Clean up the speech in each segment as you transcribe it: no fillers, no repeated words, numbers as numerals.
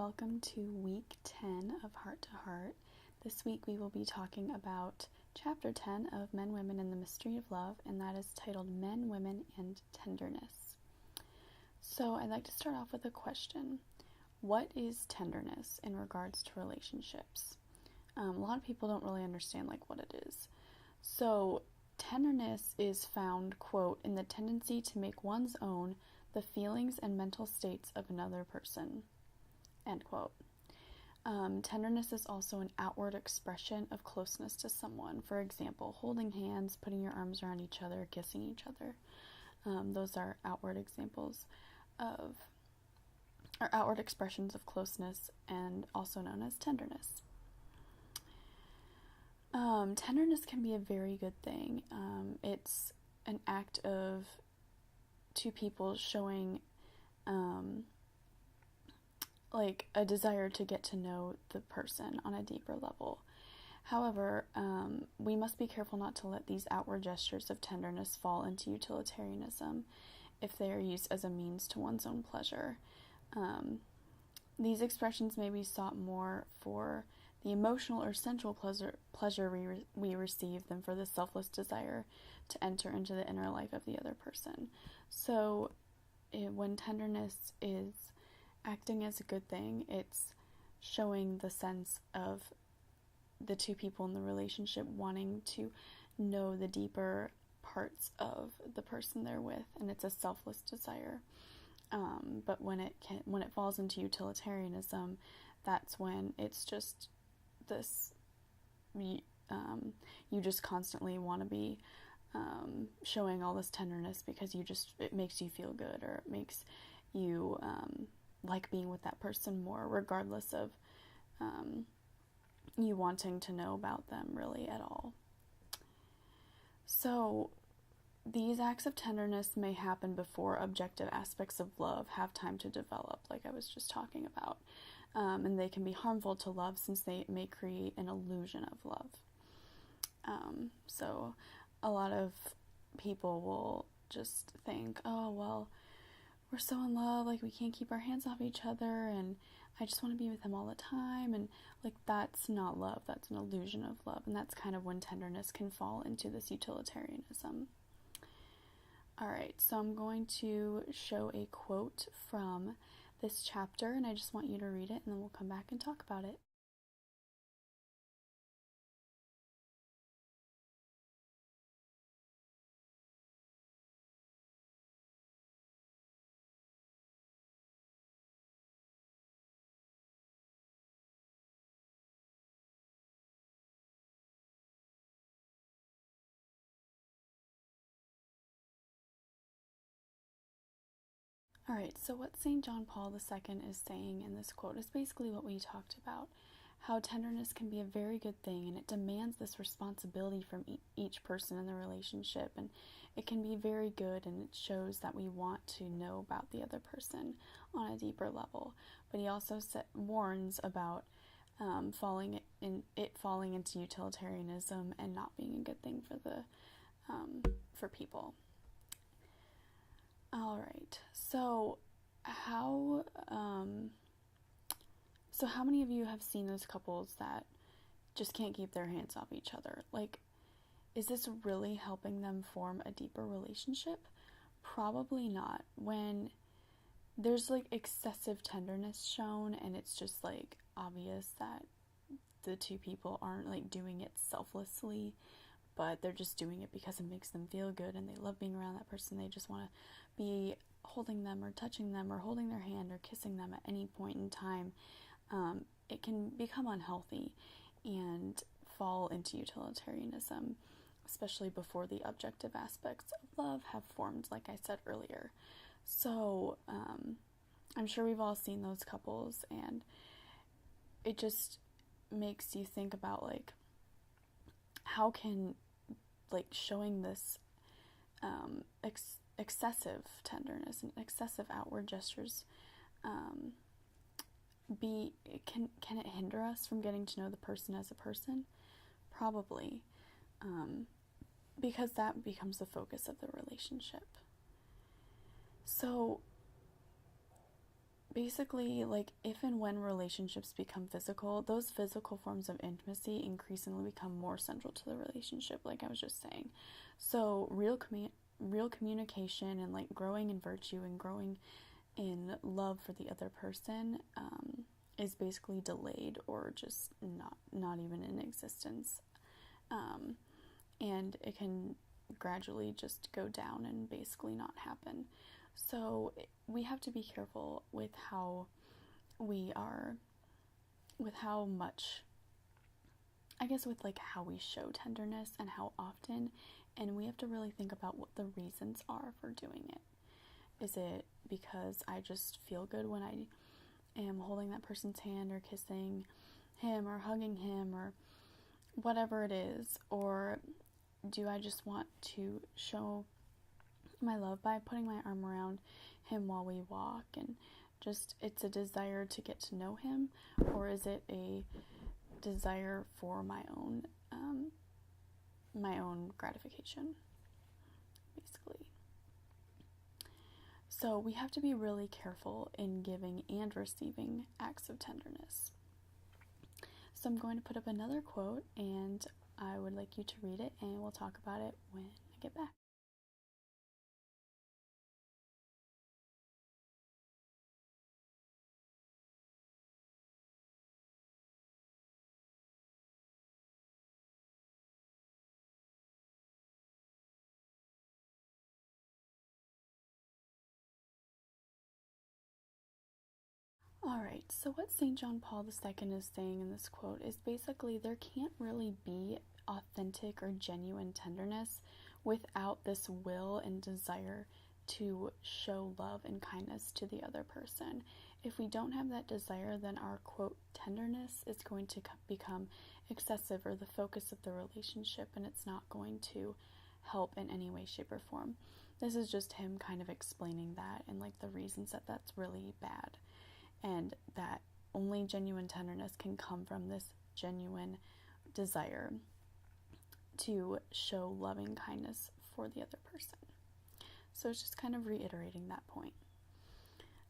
welcome to week 10 of Heart to Heart. This week we will be talking about chapter 10 of Men, Women, and the Mystery of Love, and that is titled Men, Women, and Tenderness. So I'd like to start off with a question. What is tenderness in regards to relationships? A lot of people don't really understand what it is. So tenderness is found, quote, in the tendency to make one's own the feelings and mental states of another person, end quote. Tenderness is also an outward expression of closeness to someone. For example, holding hands, putting your arms around each other, kissing each other. Those are outward examples of, or outward expressions of closeness, and also known as tenderness. Tenderness can be a very good thing. It's an act of two people showing a desire to get to know the person on a deeper level. However, we must be careful not to let these outward gestures of tenderness fall into utilitarianism if they are used as a means to one's own pleasure. These expressions may be sought more for the emotional or sensual pleasure we receive than for the selfless desire to enter into the inner life of the other person. So when tenderness is acting as a good thing, it's showing the sense of the two people in the relationship wanting to know the deeper parts of the person they're with, and it's a selfless desire. But when it falls into utilitarianism, that's when it's just this, you just constantly want to be showing all this tenderness because it makes you feel good, or it makes you like being with that person more, regardless of you wanting to know about them really at all. So these acts of tenderness may happen before objective aspects of love have time to develop, like I was just talking about. And they can be harmful to love since they may create an illusion of love. So a lot of people will just think, oh, well, we're so in love, we can't keep our hands off each other, and I just want to be with him all the time, and that's not love, that's an illusion of love, and that's kind of when tenderness can fall into this utilitarianism. Alright, so I'm going to show a quote from this chapter, and I just want you to read it, and then we'll come back and talk about it. Alright, so what St. John Paul II is saying in this quote is basically what we talked about. How tenderness can be a very good thing, and it demands this responsibility from each person in the relationship, and it can be very good, and it shows that we want to know about the other person on a deeper level. But he also warns about falling into utilitarianism and not being a good thing for people. Alright, so how many of you have seen those couples that just can't keep their hands off each other? Is this really helping them form a deeper relationship? Probably not. When there's excessive tenderness shown, and it's just obvious that the two people aren't doing it selflessly, but they're just doing it because it makes them feel good and they love being around that person. They just want to be holding them or touching them or holding their hand or kissing them at any point in time. It can become unhealthy and fall into utilitarianism, especially before the objective aspects of love have formed, like I said earlier. So I'm sure we've all seen those couples, and it just makes you think about how can showing this excessive tenderness and excessive outward gestures can it hinder us from getting to know the person as a person? Probably, because that becomes the focus of the relationship. So basically, like, if and when relationships become physical, those physical forms of intimacy increasingly become more central to the relationship, like I was just saying. So real communication and like growing in virtue and growing in love for the other person is basically delayed or just not even in existence, and it can gradually just go down and basically not happen. So we have to be careful with how we are, with how much, I guess, with like how we show tenderness and how often, and we have to really think about what the reasons are for doing it. Is it because I just feel good when I am holding that person's hand or kissing him or hugging him or whatever it is? Or do I just want to show my love by putting my arm around him while we walk, and just it's a desire to get to know him? Or is it a desire for my own gratification, basically? So we have to be really careful in giving and receiving acts of tenderness. So I'm going to put up another quote, and I would like you to read it, and we'll talk about it when I get back. Alright, so what St. John Paul II is saying in this quote is basically there can't really be authentic or genuine tenderness without this will and desire to show love and kindness to the other person. If we don't have that desire, then our, quote, tenderness is going to become excessive or the focus of the relationship, and it's not going to help in any way, shape, or form. This is just him kind of explaining that and like the reasons that that's really bad, and that only genuine tenderness can come from this genuine desire to show loving kindness for the other person. So it's just kind of reiterating that point.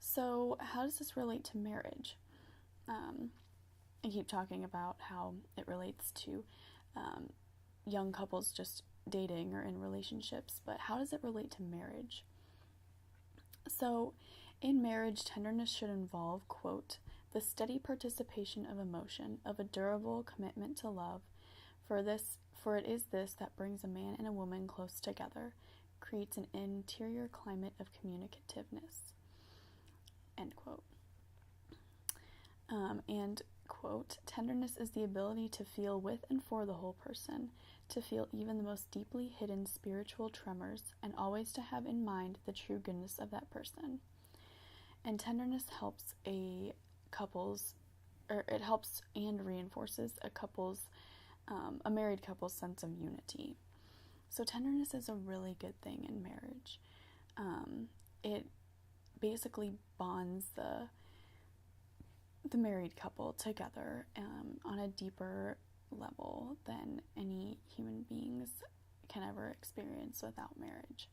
So how does this relate to marriage? I keep talking about how it relates to young couples just dating or in relationships, but how does it relate to marriage? So in marriage, tenderness should involve, quote, the steady participation of emotion, of a durable commitment to love, for it is this that brings a man and a woman close together, creates an interior climate of communicativeness, end quote. And, quote, tenderness is the ability to feel with and for the whole person, to feel even the most deeply hidden spiritual tremors, and always to have in mind the true goodness of that person. And tenderness helps it helps and reinforces a married couple's sense of unity. So tenderness is a really good thing in marriage. It basically bonds the married couple together on a deeper level than any human beings can ever experience without marriage.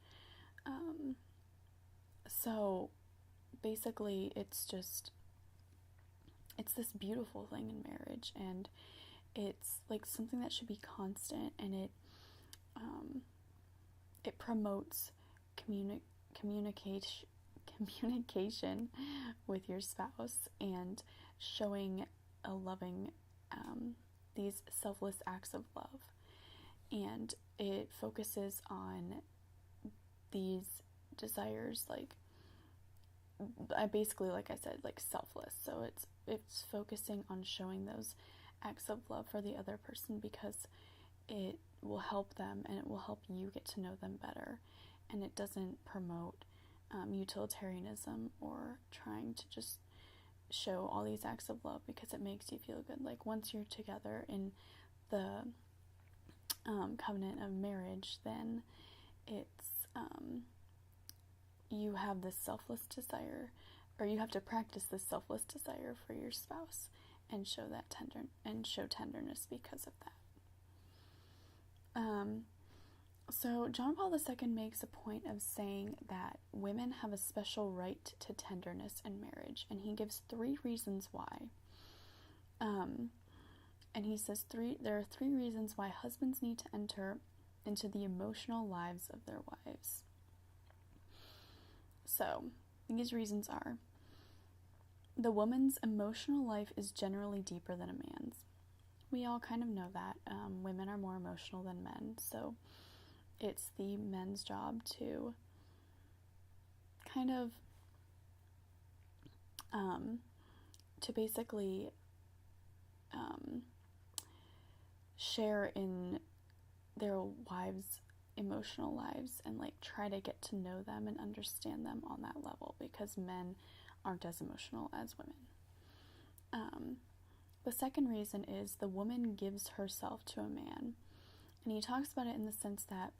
So basically it's this beautiful thing in marriage, and it's like something that should be constant, and it promotes communication with your spouse and showing a loving these selfless acts of love, and it focuses on these desires, like basically, like I said, like selfless. So it's focusing on showing those acts of love for the other person because it will help them and it will help you get to know them better, and it doesn't promote utilitarianism or trying to just show all these acts of love because it makes you feel good. Like once you're together in the covenant of marriage, then it's you have this selfless desire, or you have to practice this selfless desire for your spouse and show tenderness because of that. So, John Paul II makes a point of saying that women have a special right to tenderness in marriage, and he gives 3 reasons why. And he says there are 3 reasons why husbands need to enter into the emotional lives of their wives. So, these reasons are: the woman's emotional life is generally deeper than a man's. We all kind of know that. Women are more emotional than men, so it's the men's job to kind of to basically share in their wives' emotional lives and like try to get to know them and understand them on that level, because men aren't as emotional as women. The second reason is the woman gives herself to a man, and he talks about it in the sense that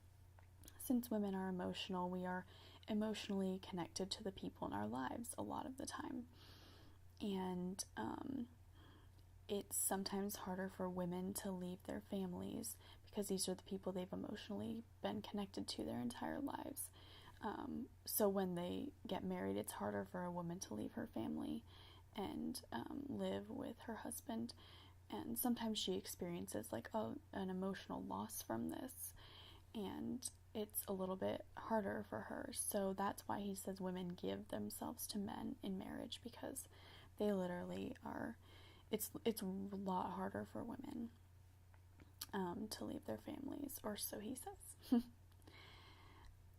since women are emotional, we are emotionally connected to the people in our lives a lot of the time, and it's sometimes harder for women to leave their families because these are the people they've emotionally been connected to their entire lives. So when they get married, it's harder for a woman to leave her family and live with her husband. And sometimes she experiences like an emotional loss from this, and it's a little bit harder for her. So that's why he says women give themselves to men in marriage, because they literally are, it's a lot harder for women to leave their families, or so he says.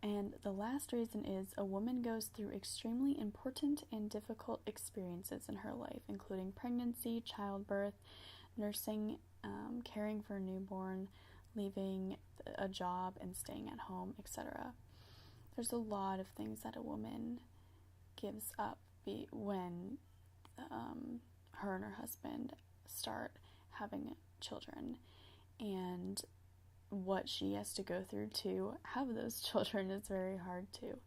And the last reason is a woman goes through extremely important and difficult experiences in her life, including pregnancy, childbirth, nursing, caring for a newborn, leaving a job and staying at home, etc. There's a lot of things that a woman gives up when her and her husband start having children, and what she has to go through to have those children is very hard too.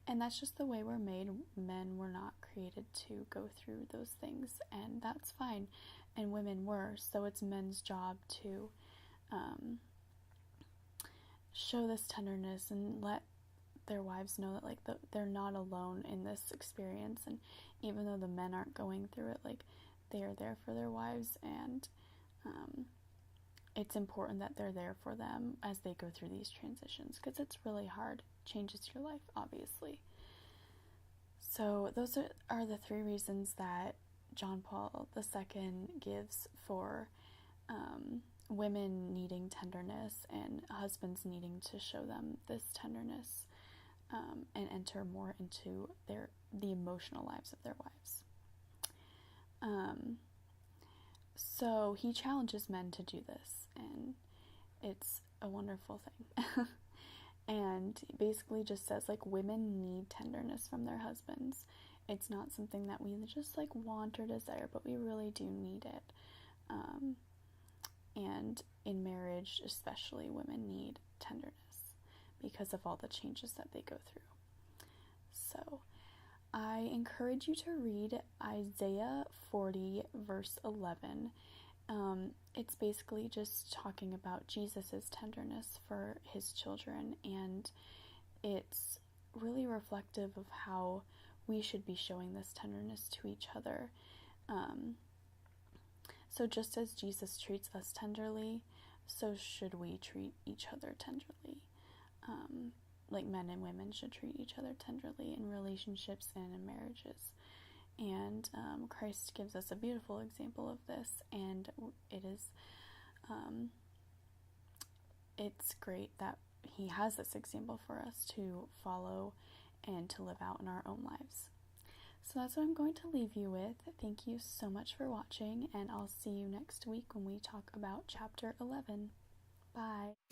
And that's just the way we're made. Men were not created to go through those things, and that's fine. And women were, so it's men's job to show this tenderness and let their wives know that like they're not alone in this experience. And even though the men aren't going through it, like they are there for their wives, and it's important that they're there for them as they go through these transitions, because it's really hard. It changes your life, obviously. So those are the 3 reasons that John Paul II gives for women needing tenderness and husbands needing to show them this tenderness and enter more into the emotional lives of their wives. So he challenges men to do this, and it's a wonderful thing. And basically just says like women need tenderness from their husbands. It's not something that we just like want or desire, but we really do need it. And in marriage especially, women need tenderness because of all the changes that they go through. So I encourage you to read Isaiah 40 verse 11. It's basically just talking about Jesus' tenderness for his children, and it's really reflective of how we should be showing this tenderness to each other. So just as Jesus treats us tenderly, so should we treat each other tenderly. Like men and women should treat each other tenderly in relationships and in marriages. And Christ gives us a beautiful example of this, and it's great that he has this example for us to follow and to live out in our own lives. So that's what I'm going to leave you with. Thank you so much for watching, and I'll see you next week when we talk about chapter 11. Bye.